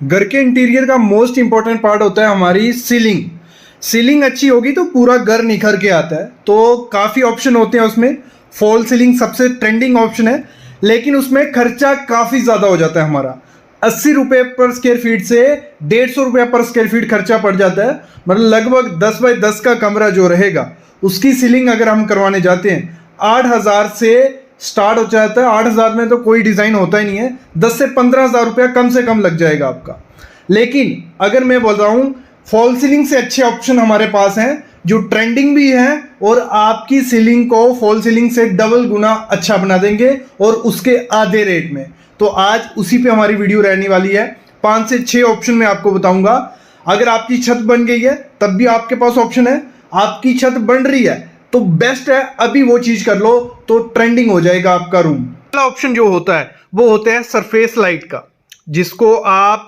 घर के इंटीरियर का मोस्ट इंपॉर्टेंट पार्ट होता है हमारी सीलिंग। सीलिंग अच्छी होगी तो पूरा घर निखर के आता है। तो काफ़ी ऑप्शन होते हैं उसमें। फॉल सीलिंग सबसे ट्रेंडिंग ऑप्शन है, लेकिन उसमें खर्चा काफ़ी ज़्यादा हो जाता है हमारा। 80 रुपये पर स्क्वायर फीट से 150 रुपये पर स्क्वायर फीट खर्चा पड़ जाता है। मतलब लगभग 10 बाई 10 का कमरा जो रहेगा उसकी सीलिंग अगर हम करवाने जाते हैं 8,000 से स्टार्ट हो जाता है। 8,000 में तो कोई डिज़ाइन होता ही नहीं है। 10 से 15,000 रुपया कम से कम लग जाएगा आपका। लेकिन अगर मैं बोल रहा हूँ फॉल सीलिंग से अच्छे ऑप्शन हमारे पास हैं जो ट्रेंडिंग भी हैं और आपकी सीलिंग को फॉल सीलिंग से डबल गुना अच्छा बना देंगे और उसके आधे रेट में। तो आज उसी पे हमारी वीडियो रहने वाली है। 5 से 6 ऑप्शन मैं आपको बताऊंगा। अगर आपकी छत बन गई है तब भी आपके पास ऑप्शन है। आपकी छत बन रही है तो बेस्ट है अभी वो चीज कर लो, तो ट्रेंडिंग हो जाएगा आपका रूम। पहला ऑप्शन जो होता है वो होता है सरफेस लाइट का, जिसको आप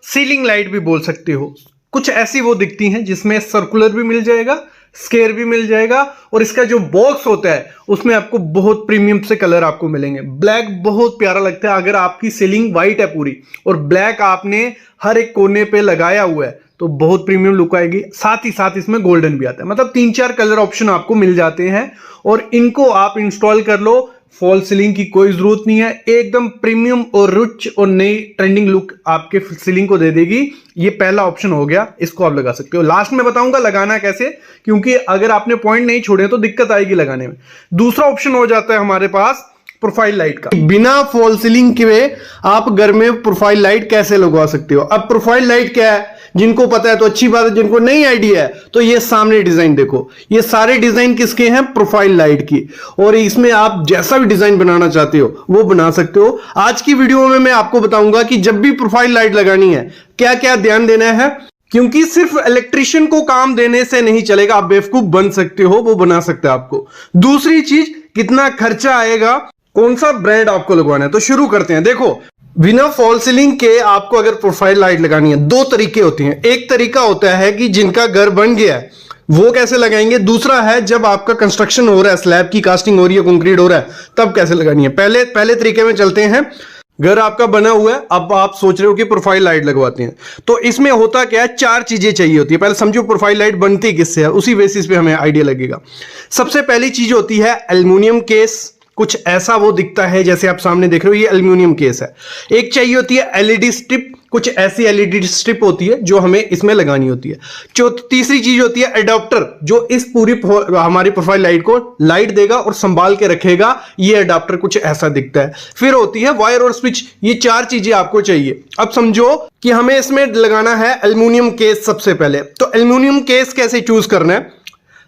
सीलिंग लाइट भी बोल सकते हो। कुछ ऐसी वो दिखती हैं जिसमें सर्कुलर भी मिल जाएगा, स्क्वायर भी मिल जाएगा, और इसका जो बॉक्स होता है उसमें आपको बहुत प्रीमियम से कलर आपको मिलेंगे। ब्लैक बहुत प्यारा लगता है। अगर आपकी सीलिंग वाइट है पूरी और ब्लैक आपने हर एक कोने पे लगाया हुआ है तो बहुत प्रीमियम लुक आएगी। साथ ही साथ इसमें गोल्डन भी आता है। मतलब 3-4 कलर ऑप्शन आपको मिल जाते हैं और इनको आप इंस्टॉल कर लो। फॉल सीलिंग की कोई जरूरत नहीं है। एकदम प्रीमियम और रिच और नई ट्रेंडिंग लुक आपके सीलिंग को दे देगी। ये पहला ऑप्शन हो गया, इसको आप लगा सकते हो। लास्ट में बताऊंगा लगाना कैसे, क्योंकि अगर आपने पॉइंट नहीं छोड़े तो दिक्कत आएगी लगाने में। दूसरा ऑप्शन हो जाता है हमारे पास प्रोफाइल लाइट का। बिना फॉल सीलिंग के आप घर में प्रोफाइल लाइट कैसे लगवा सकते हो। अब प्रोफाइल लाइट क्या है, जिनको पता है तो अच्छी बात है, जिनको नहीं आइडिया है तो ये सामने डिजाइन देखो। ये सारे डिजाइन किसके हैं? प्रोफाइल लाइट की। और इसमें आप जैसा भी डिजाइन बनाना चाहते हो वो बना सकते हो। आज की वीडियो में मैं आपको बताऊंगा कि जब भी प्रोफाइल लाइट लगानी है क्या क्या ध्यान देना है, क्योंकि सिर्फ इलेक्ट्रिशियन को काम देने से नहीं चलेगा। आप बेवकूफ बन सकते हो, वो बना सकते हैं आपको। दूसरी चीज, कितना खर्चा आएगा, कौन सा ब्रांड आपको लगवाना है। तो शुरू करते हैं। देखो, बिना फॉल सीलिंग के आपको अगर प्रोफाइल लाइट लगानी है, 2 तरीके होते हैं। एक तरीका होता है कि जिनका घर बन गया है वो कैसे लगाएंगे। दूसरा है जब आपका कंस्ट्रक्शन हो रहा है, स्लैब की कास्टिंग हो रही है, कंक्रीट हो रहा है, तब कैसे लगानी है। पहले तरीके में चलते हैं। घर आपका बना हुआ है, अब आप सोच रहे हो कि प्रोफाइल लाइट लगवाते हैं। तो इसमें होता क्या है, 4 चीजें चाहिए होती है। पहले समझो प्रोफाइल लाइट बनती किससे है, उसी बेसिस पे हमें आइडिया लगेगा। सबसे पहली चीज होती है एल्युमिनियम केस। कुछ ऐसा वो दिखता है जैसे आप सामने देख रहे हो, ये एल्युमिनियम केस है। एक चाहिए होती है एलईडी स्ट्रिप। कुछ ऐसी एलईडी स्ट्रिप होती है जो हमें इसमें लगानी होती है। तीसरी चीज होती है एडाप्टर, जो इस पूरी हमारी प्रोफाइल लाइट को लाइट देगा और संभाल के रखेगा। ये एडाप्टर कुछ ऐसा दिखता है। फिर होती है वायर और स्विच। ये 4 चीजें आपको चाहिए। अब समझो कि हमें इसमें लगाना है एल्युमिनियम केस सबसे पहले। तो एल्युमिनियम केस कैसे चूज करना है,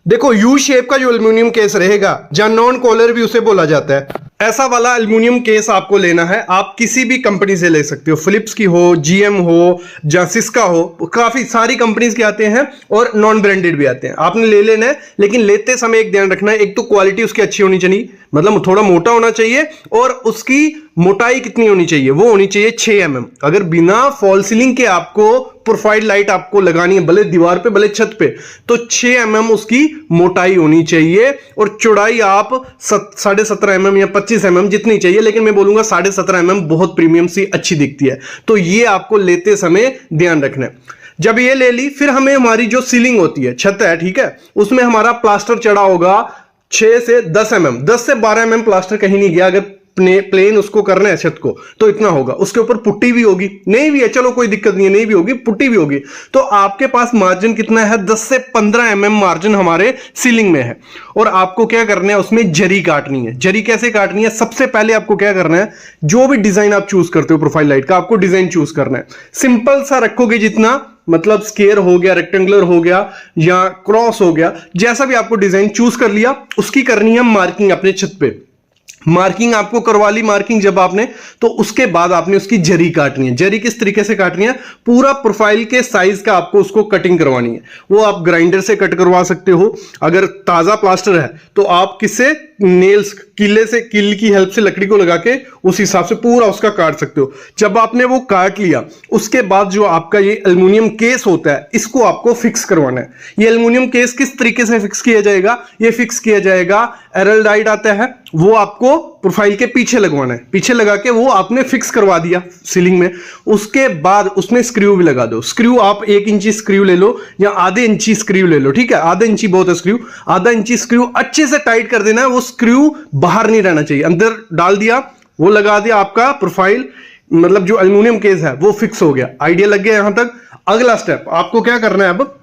देखो यू शेप का जो एल्युमिनियम केस रहेगा, जहां नॉन कॉलर भी उसे बोला जाता है, ऐसा वाला एल्युमिनियम केस आपको लेना है। आप किसी भी कंपनी से ले सकते हो, फिलिप्स की हो, जीएम हो, या सिस्का हो, काफी सारी कंपनीज के आते हैं और नॉन ब्रांडेड भी आते हैं। आपने ले लेना है, लेकिन लेते समय एक ध्यान रखना है, एक तो क्वालिटी उसकी अच्छी होनी चाहिए, मतलब थोड़ा मोटा होना चाहिए, और उसकी मोटाई कितनी होनी चाहिए, वो होनी चाहिए 6 mm। अगर बिना फॉल सीलिंग के आपको प्रोफाइल लाइट आपको लगानी है, भले दीवार पे भले छत पे, तो 6 mm उसकी मोटाई होनी चाहिए। और चौड़ाई आप 17.5 mm या 25 mm जितनी चाहिए, लेकिन मैं बोलूंगा 17.5 mm बहुत प्रीमियम सी अच्छी दिखती है। तो ये आपको लेते समय ध्यान रखना है। जब ये ले ली, फिर हमें हमारी जो सीलिंग होती है, छत है, ठीक है, उसमें हमारा प्लास्टर चढ़ा होगा 6 से 10 mm। 10 से 12 mm प्लास्टर कहीं नहीं गया। अगर प्लेन उसको करना है छत को तो इतना होगा। उसके ऊपर पुट्टी भी होगी, नहीं भी है चलो कोई दिक्कत नहीं है, नहीं भी होगी, पुट्टी भी होगी। तो आपके पास मार्जिन कितना है, 10 से 15 mm मार्जिन हमारे सीलिंग में है। और आपको क्या करना है, उसमें जरी काटनी है। जरी कैसे काटनी है, सबसे पहले आपको क्या करना है, जो भी डिजाइन आप चूज करते हो प्रोफाइल लाइट का, आपको डिजाइन चूज करना है। सिंपल सा रखोगे, जितना मतलब स्क्वायर हो गया, रेक्टेंगुलर हो गया, या क्रॉस हो गया, जैसा भी आपको डिजाइन चूज कर लिया, उसकी करनी है मार्किंग अपने छत पे। मार्किंग आपको करवा ली, मार्किंग जब आपने, तो उसके बाद आपने उसकी जरी काटनी है। जरी किस तरीके से काटनी है, पूरा प्रोफाइल के साइज का आपको उसको कटिंग करवानी है। वो आप ग्राइंडर से कट करवा सकते हो। अगर ताजा प्लास्टर है तो आप किससे, नेल्स, किले से, किल की हेल्प से लकड़ी को लगा के उस हिसाब से पूरा उसका काट सकते हो। जब आपने वो काट लिया, उसके बाद जो आपका ये एल्युमिनियम केस होता है, इसको आपको फिक्स करवाना है। ये एल्युमिनियम केस किस तरीके से फिक्स किया जाएगा, ये फिक्स किया जाएगा, एरल डाइड आता है, वो आपको प्रोफाइल के पीछे लगवाना है, पीछे लगा के वो आपने फिक्स करवा दिया सीलिंग में। उसके बाद उसमें स्क्रू भी लगा दो। स्क्रू आप 1 इंची स्क्रू ले लो या आधे इंची स्क्रू ले लो, ठीक है, आधा इंची बहुत है स्क्रू, आधा इंची स्क्रू अच्छे से टाइट कर देना है, वो स्क्रू बाहर नहीं रहना चाहिए। अंदर डाल दिया, वो लगा दिया, आपका प्रोफाइल मतलब जो एल्युमिनियम केस है वो फिक्स हो गया। आइडिया लग गया यहां तक। अगला स्टेप आपको क्या करना है, अब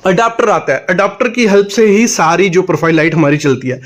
अडाप्टर आता है। अडाप्टर की हेल्प से ही सारी जो प्रोफाइल लाइट हमारी चलती है।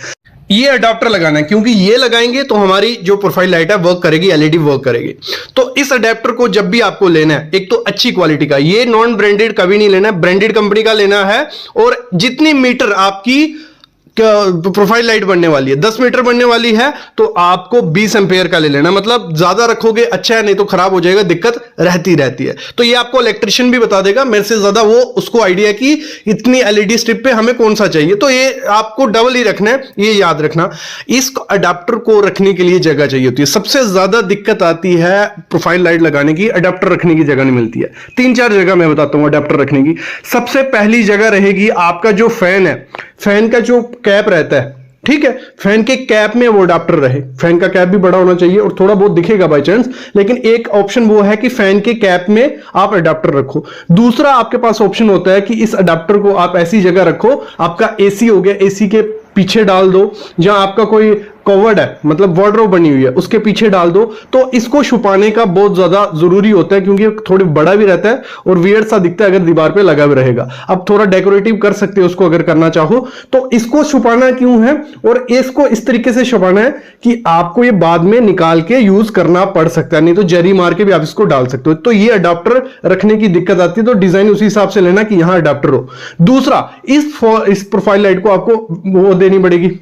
ये अडाप्टर लगाना है, क्योंकि ये लगाएंगे तो हमारी जो प्रोफाइल लाइट है वर्क करेगी, एलईडी वर्क करेगी। तो इस अडेप्टर को जब भी आपको लेना है, एक तो अच्छी क्वालिटी का, ये नॉन ब्रांडेड कभी नहीं लेना है, ब्रांडेड कंपनी का लेना है। और जितनी मीटर आपकी प्रोफाइल लाइट बनने वाली है, 10 मीटर बनने वाली है, तो आपको 20 एम्पेयर का ले लेना। मतलब ज्यादा रखोगे अच्छा है, नहीं तो खराब हो जाएगा, दिक्कत रहती है। तो ये आपको इलेक्ट्रिशियन भी बता देगा, मेरे से ज्यादा वो उसको आइडिया कि इतनी एलईडी स्ट्रिप पे हमें कौन सा चाहिए। तो ये आपको डबल ही रखना है, ये याद रखना। इस अडाप्टर को रखने के लिए जगह चाहिए होती है। सबसे ज्यादा दिक्कत आती है प्रोफाइल लाइट लगाने की, अडाप्टर रखने की जगह नहीं मिलती है। 3-4 जगह मैं बताता हूं अडाप्टर रखने की। सबसे पहली जगह रहेगी आपका जो फैन है, फैन का जो कैप रहता है, ठीक है, फैन के कैप में वो अडाप्टर रहे। फैन का कैप भी बड़ा होना चाहिए और थोड़ा बहुत दिखेगा बाय चांस, लेकिन एक ऑप्शन वो है कि फैन के कैप में आप अडाप्टर रखो। दूसरा आपके पास ऑप्शन होता है कि इस अडाप्टर को आप ऐसी जगह रखो, आपका एसी हो गया, एसी के पीछे डाल दो, जहां आपका कोई कवर्ड है, मतलब वार्डरोब बनी हुई है, उसके पीछे डाल दो। तो इसको छुपाने का बहुत ज्यादा जरूरी होता है, क्योंकि थोड़ी बड़ा भी रहता है और वियर्ड सा दिखता है अगर दीवार पे लगा भी रहेगा। अब थोड़ा डेकोरेटिव कर सकते हो उसको अगर करना चाहो। तो इसको छुपाना क्यों है, और इसको इस तरीके से छुपाना है कि आपको ये बाद में निकाल के यूज करना पड़ सकता है, नहीं तो जरी मार के भी आप इसको डाल सकते हो। तो ये अडाप्टर रखने की दिक्कत आती है, तो डिजाइन उसी हिसाब से लेना कि यहां अडाप्टर हो। दूसरा, इस प्रोफाइल लाइट को आपको वो देनी पड़ेगी,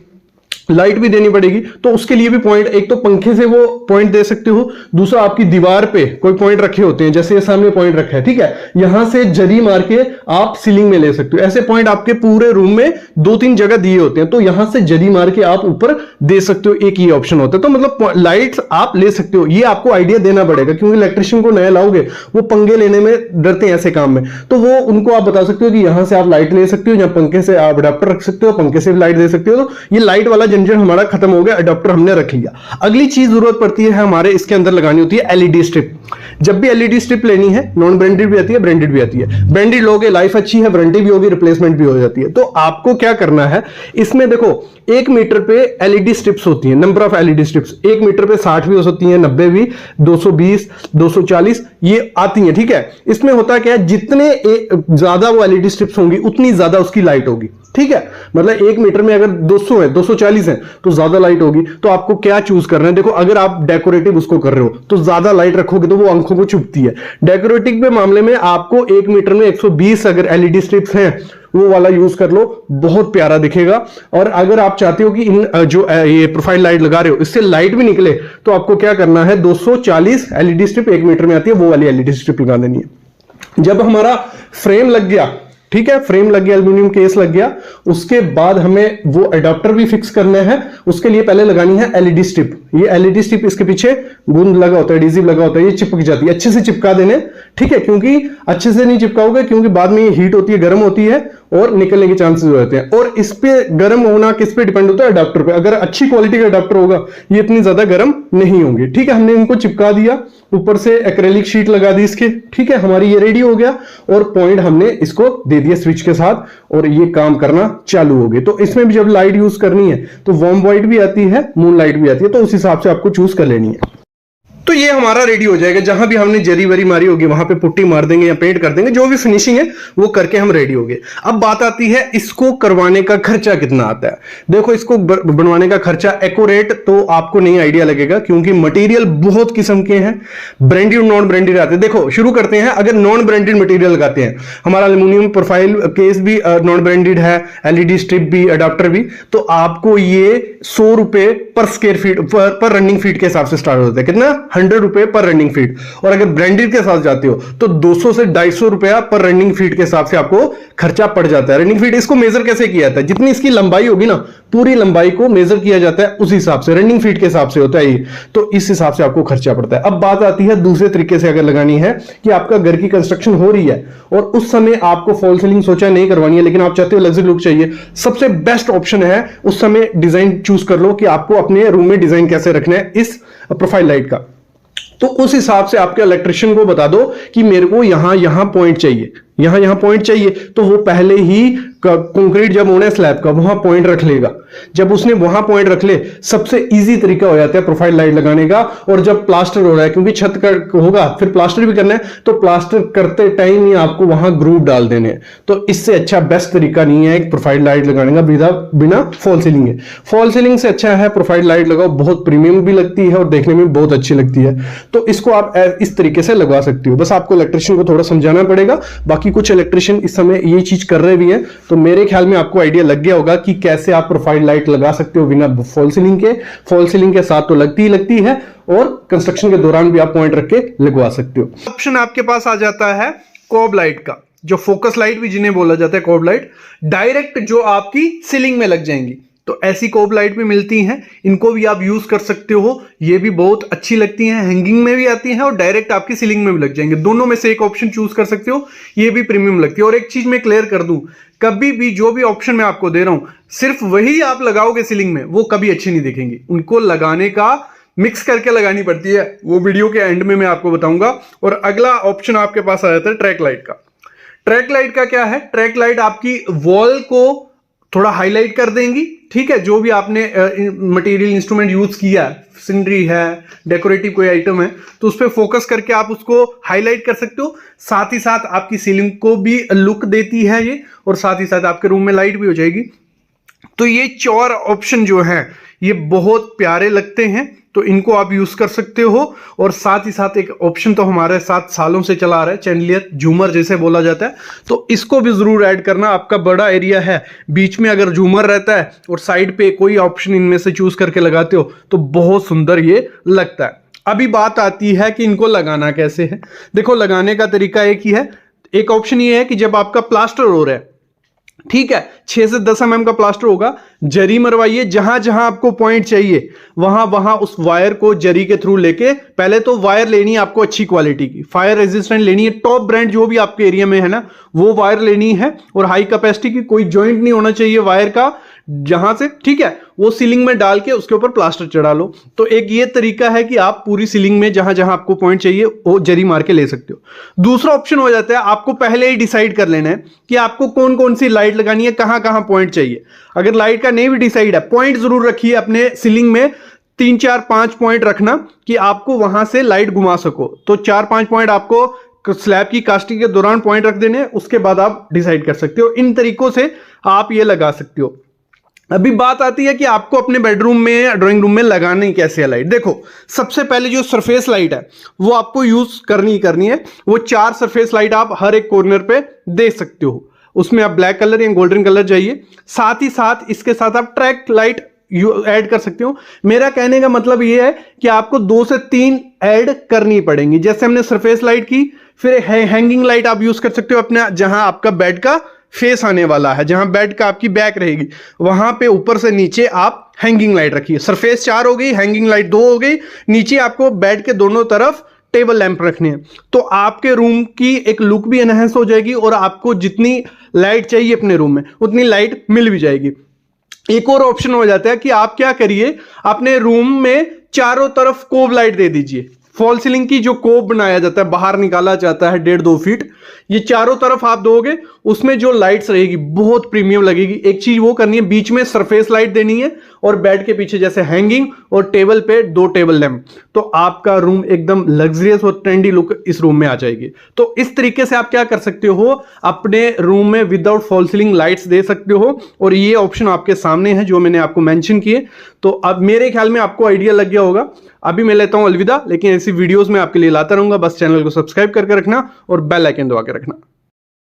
लाइट भी देनी पड़ेगी। तो उसके लिए भी पॉइंट, एक तो पंखे से वो पॉइंट दे सकते हो, दूसरा आपकी दीवार पे कोई पॉइंट रखे होते हैं, जैसे ये सामने पॉइंट रखा है, ठीक है, यहां से जरी मार के आप सीलिंग में ले सकते हो। ऐसे पॉइंट आपके पूरे रूम में 2-3 जगह दिए होते हैं, तो यहां से जरी मार के आप ऊपर दे सकते हो। एक ये ऑप्शन होता है। तो मतलब लाइट्स आप ले सकते हो। ये आपको आइडिया देना पड़ेगा, क्योंकि इलेक्ट्रिशियन को नया लाओगे, वो पंगे लेने में डरते हैं ऐसे काम में। तो वो उनको आप बता सकते हो कि यहां से आप लाइट ले सकते हो, या पंखे से आप अडाप्टर रख सकते हो, पंखे से भी लाइट दे सकते हो। तो ये लाइट वाला झंझट हमारा खत्म हो गया, अडाप्टर हमने रख लिया। अगली चीज जरूरत पड़ती है हमारे इसके अंदर लगानी होती है एलईडी स्ट्रिप। जब भी एलईडी स्ट्रिप लेनी है, नॉन ब्रांडेड भी आती है, ब्रांडेड भी आती है। ब्रांडेड लोगे लाइफ अच्छी है, वारंटी भी होगी, रिप्लेसमेंट भी हो जाती है। तो आपको क्या करना है, इसमें देखो 1 मीटर पे एलईडी स्ट्रिप्स होती है, number of LED strips 1 metre पे 60 भी हो सकती है, 90 भी, 220, 240 ये आती है, ठीक है। इसमें होता क्या है, जितने ज्यादा वो एलईडी स्ट्रिप्स होंगी उतनी ज्यादा उसकी लाइट होगी, ठीक है। मतलब 1 मीटर में अगर 200 है, 240 है, तो ज्यादा लाइट होगी। तो आपको क्या चूज करना है, देखो अगर आप डेकोरेटिव उसको कर रहे हो तो ज्यादा लाइट रखोगे तो वो आंखों को चुभती है। डेकोरेटिव के मामले में आपको 1 मीटर में 120 अगर एलईडी स्ट्रिप्स हैं, वो वाला यूज कर लो, बहुत प्यारा दिखेगा। और अगर आप चाहते हो कि इन जो ये प्रोफाइल लाइट लगा रहे हो इससे लाइट भी निकले, तो आपको क्या करना है, 240 एलईडी स्ट्रिप 1 मीटर में आती है, वो वाली एलईडी स्ट्रिप लगा देनी है। जब हमारा फ्रेम लग गया, ठीक है, फ्रेम लग गया, एल्यूमिनियम केस लग गया, उसके बाद हमें वो अडाप्टर भी फिक्स करना है। उसके लिए पहले लगानी है एलईडी स्ट्रिप। ये एलईडी स्ट्रिप इसके पीछे गूंद लगा होता है, एडहेसिव लगा होता है, ये चिपक जाती है। अच्छे से चिपका देने, ठीक है, क्योंकि अच्छे से नहीं चिपकाओगे, क्योंकि बाद में ये हीट होती है, गर्म होती है और निकलने के चांसेस हो जाते हैं। और इस पे गर्म होना किस पे डिपेंड होता है, अडाप्टर पे। अगर अच्छी क्वालिटी का अडाप्टर होगा ये इतनी ज्यादा गर्म नहीं होंगे, ठीक है। हमने इनको चिपका दिया, ऊपर से एक्रेलिक शीट लगा दी इसके, ठीक है, हमारी ये रेडी हो गया। और पॉइंट हमने इसको दे दिया स्विच के साथ, और ये काम करना चालू हो गया। तो इसमें भी जब लाइट यूज करनी है तो वार्म व्हाइट भी आती है, मून लाइट भी आती है, तो उस हिसाब से आपको चूज कर लेनी है। तो ये हमारा रेडी हो जाएगा। जहां भी हमने जरी वरी मारी होगी वहां पे पुट्टी मार देंगे या पेंट कर देंगे, जो भी फिनिशिंग है वो करके हम रेडी हो गए। अब बात आती है इसको करवाने का खर्चा कितना आता है। देखो इसको बनवाने का खर्चा एक्यूरेट तो आपको नहीं आइडिया लगेगा, क्योंकि मटेरियल बहुत किस्म के हैं, ब्रांडेड नॉन ब्रांडेड आते हैं। देखो शुरू करते हैं, अगर नॉन ब्रांडेड मटेरियल लगाते हैं, हमारा एल्यूमिनियम प्रोफाइल केस भी नॉन ब्रांडेड है, एलईडी स्ट्रिप भी, अडाप्टर भी, तो आपको ये 100 रुपए पर स्क्वायर फीट पर रनिंग फीट के हिसाब से स्टार्ट होता है। कितना, 100 रुपए पर रनिंग फीट। और अगर ब्रांडेड के साथ जाते हो तो 200 से 250 रुपया पर रनिंग फीट के हिसाब से आपको खर्चा पड़ जाता है। रनिंग फीट इसको मेजर कैसे किया जाता है, जितनी इसकी लंबाई होगी ना पूरी लंबाई को मेजर किया जाता है, उस हिसाब से रनिंग फीट के हिसाब से होता है ये, तो इस हिसाब से आपको खर्चा पड़ता है। अब बात आती है दूसरे तरीके से अगर लगानी है कि आपका घर की कंस्ट्रक्शन हो रही है और उस समय आपको फॉल सीलिंग सोचा नहीं करवानी है, लेकिन आप चाहते हो लग्जरी लुक चाहिए, सबसे बेस्ट ऑप्शन है उस समय डिजाइन चूज कर लो कि आपको अपने रूम में डिजाइन कैसे रखना है इस प्रोफाइल लाइट का। तो उस हिसाब से आपके इलेक्ट्रिशियन को बता दो कि मेरे को यहां पॉइंट चाहिए, यहां पॉइंट चाहिए, तो वो पहले ही कंक्रीट जब होना है स्लैब का वहां पॉइंट रख लेगा। जब उसने वहां पॉइंट रख ले, सबसे इजी तरीका हो जाता है प्रोफाइल लाइट लगाने का। और जब प्लास्टर हो रहा है, क्योंकि छत का होगा फिर प्लास्टर भी करना है, तो प्लास्टर करते टाइम ही आपको वहां ग्रूव डाल देने हैं। तो इससे अच्छा बेस्ट तरीका नहीं है एक प्रोफाइल लाइट लगाने का बिना फॉल सीलिंग है। फॉल सीलिंग से अच्छा है प्रोफाइल लाइट लगाओ, बहुत प्रीमियम भी लगती है और देखने में बहुत अच्छी लगती है। तो इसको आप इस तरीके से लगा सकते हो, बस आपको इलेक्ट्रिशियन को थोड़ा समझाना पड़ेगा। बाकी कुछ इलेक्ट्रिशियन इस समय ये चीज कर रहे भी हैं, तो मेरे ख्याल में आपको आइडिया लग गया होगा कि कैसे आप प्रोफाइल लाइट लगा सकते हो बिना फॉल सीलिंग के। फॉल सीलिंग के साथ तो लगती ही लगती है और कंस्ट्रक्शन के दौरान भी आप पॉइंट रख के लगवा सकते हो। ऑप्शन आपके पास आ जाता है कोब लाइट का, जो फोकस लाइट भी जिन्हें बोला जाता है कोब लाइट, डायरेक्ट जो आपकी सीलिंग में लग जाएंगी। तो ऐसी कोब लाइट भी मिलती हैं, इनको भी आप यूज कर सकते हो, ये भी बहुत अच्छी लगती हैं, हैंगिंग में भी आती हैं और डायरेक्ट आपकी सीलिंग में भी लग जाएंगे। दोनों में से एक ऑप्शन चूज कर सकते हो, ये भी प्रीमियम लगती है। और एक चीज मैं क्लियर कर दूं, कभी भी जो भी ऑप्शन मैं आपको दे रहा हूं सिर्फ वही आप लगाओगे सीलिंग में, वो कभी अच्छी नहीं दिखेंगी। उनको लगाने का मिक्स करके लगानी पड़ती है, वो वीडियो के एंड में मैं आपको बताऊंगा। और अगला ऑप्शन आपके पास आ जाता है ट्रैक लाइट का। ट्रैक लाइट का क्या है, ट्रैक लाइट आपकी वॉल को थोड़ा हाईलाइट कर देंगी, ठीक है। जो भी आपने मटेरियल इंस्ट्रूमेंट यूज किया, सीनरी है, डेकोरेटिव कोई आइटम है, तो उस पर फोकस करके आप उसको हाईलाइट कर सकते हो। साथ ही साथ आपकी सीलिंग को भी लुक देती है ये, और साथ ही साथ आपके रूम में लाइट भी हो जाएगी। तो ये 4 ऑप्शन जो है ये बहुत प्यारे लगते हैं, तो इनको आप यूज कर सकते हो। और साथ ही साथ एक ऑप्शन तो हमारे साथ सालों से चला आ रहा है, चैनलियर झूमर जिसे बोला जाता है, तो इसको भी जरूर ऐड करना। आपका बड़ा एरिया है, बीच में अगर झूमर रहता है और साइड पे कोई ऑप्शन इनमें से चूज करके लगाते हो तो बहुत सुंदर ये लगता है। अभी बात आती है कि इनको लगाना कैसे है। देखो, लगाने का तरीका एक ही है। एक ऑप्शन ये है कि जब आपका प्लास्टर हो रहा है, ठीक है, 6 से 10 mm का प्लास्टर होगा, जरी मरवाइए, जहां जहां आपको पॉइंट चाहिए वहां वहां उस वायर को जरी के थ्रू लेके, पहले तो वायर लेनी है आपको अच्छी क्वालिटी की, फायर रेजिस्टेंट लेनी है, टॉप ब्रांड जो भी आपके एरिया में है ना वो वायर लेनी है, और हाई कैपेसिटी की, कोई जॉइंट नहीं होना चाहिए वायर का जहां से, ठीक है, वो सीलिंग में डाल के उसके ऊपर प्लास्टर चढ़ा लो। तो एक ये तरीका है कि आप पूरी सीलिंग में जहां जहां आपको पॉइंट चाहिए वो जरी मार के ले सकते हो। दूसरा ऑप्शन हो जाता है, आपको पहले ही डिसाइड कर लेना है कि आपको कौन कौन सी लाइट लगानी है, कहां कहां पॉइंट चाहिए। अगर लाइट का नहीं भी डिसाइड है, पॉइंट जरूर रखिए अपने सीलिंग में, 3, 4, 5 पॉइंट रखना कि आपको वहां से लाइट घुमा सको। तो 4-5 पॉइंट आपको स्लैब की कास्टिंग के दौरान पॉइंट रख देने, उसके बाद आप डिसाइड कर सकते हो। इन तरीकों से आप ये लगा सकते हो। अभी बात आती है कि आपको अपने बेडरूम में, ड्राइंग रूम में लगानी कैसे है लाइट। देखो, सबसे पहले जो सरफेस लाइट है वो आपको यूज करनी है। वो 4 सरफेस लाइट आप हर एक कॉर्नर पे दे सकते हो। उसमें आप ब्लैक कलर या गोल्डन कलर चाहिए, साथ ही साथ इसके साथ आप ट्रैक लाइट ऐड कर सकते हो। मेरा कहने का मतलब ये है कि आपको 2 से 3 ऐड करनी पड़ेंगी। जैसे हमने सरफेस लाइट की, फिर हैंगिंग लाइट आप यूज कर सकते हो अपना, जहां आपका बेड का फेस आने वाला है, जहां बेड का आपकी बैक रहेगी, वहां पे ऊपर से नीचे आप हैंगिंग लाइट रखिए। सरफेस 4 हो गई, हैंगिंग लाइट 2 हो गई, नीचे आपको बेड के दोनों तरफ टेबल लैंप रखने हैं। तो आपके रूम की एक लुक भी एनहांस हो जाएगी और आपको जितनी लाइट चाहिए अपने रूम में उतनी लाइट मिल भी जाएगी। एक और ऑप्शन हो जाता है कि आप क्या करिए, अपने रूम में चारों तरफ कोब लाइट दे दीजिए। फॉल सीलिंग की जो कोब बनाया जाता है, बाहर निकाला जाता है 1.5-2 फीट, ये चारों तरफ आप दोगे, उसमें जो लाइट्स रहेगी बहुत प्रीमियम लगेगी। एक चीज वो करनी है, बीच में सरफेस लाइट देनी है और बेड के पीछे जैसे हैंगिंग और टेबल पे 2 टेबल लैंप, तो आपका रूम एकदम लग्जरियस और ट्रेंडी लुक इस रूम में आ जाएगी। तो इस तरीके से आप क्या कर सकते हो, अपने रूम में विदाउट फॉल सीलिंग लाइट्स दे सकते हो। और ये ऑप्शन आपके सामने है जो मैंने आपको मेंशन किए। तो अब मेरे ख्याल में आपको आइडिया लग गया होगा। अभी मैं लेता हूं अलविदा, लेकिन ऐसी वीडियोस में आपके लिए लाता रहूंगा। बस चैनल को सब्सक्राइब करके रखना और बेल आइकन दबा के रखना।